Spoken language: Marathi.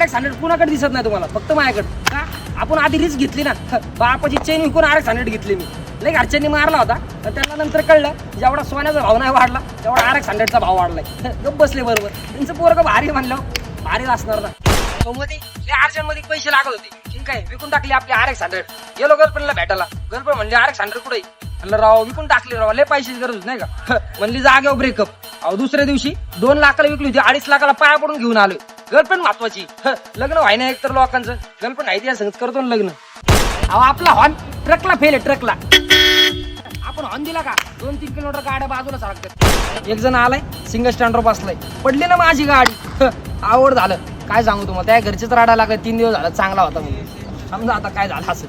RX-100 कुणाकडे दिसत नाही तुम्हाला, फक्त माझ्याकडे का? आपण आधी रिस्क घेतली ना, बापाची चेन विकून RX-100 घेतली मी. लय घरच्यांनी मारला होता, तर त्यांना नंतर कळलं जेवढा सोन्याचा भाव नाही वाढला तेवढा RX-100चा भाव वाढलाय. गप बसले बरोबर. त्यांचं पोरगं भारी म्हणलं, भारी असणार ना. मध्ये अर्जंटमध्ये पैसे लागत होते, ठीक आहे, विकून टाकली आपली RX-100. गेलो गर्लफ्रेंडला भेटायला, गर्लफ्रेंड म्हणली RX-100 कुठे? म्हणलं राव विकून टाकली राव, लय पैशाची गरज नाही का? म्हणली जागेवर ब्रेकअप. अहो दुसऱ्या दिवशी 2 लाखाला विकली होती, 2.5 लाखाला पाया पडून घेऊन आलोय. गर्लफ्रेंड महत्वाची, लग्न व्हाय ना एक तर लोकांचं, गर्लफ्रेंड आहे संगत करतो ना लग्न. अहो आपला हॉर्न ट्रकला फेल आहे, ट्रकला. आपण हॉर्न दिला का 2-3 किलोमीटर गाड्या बाजूला सारखतात. एक जण आलाय सिंगल स्टँडवर बसलाय, पडली ना माझी गाडी. आवड झालं, काय सांगू तुम्हाला, त्या घरचेच राडा लागत. 3 दिवस झाला चांगला होता म्हणून. समजा आता काय झालं असं.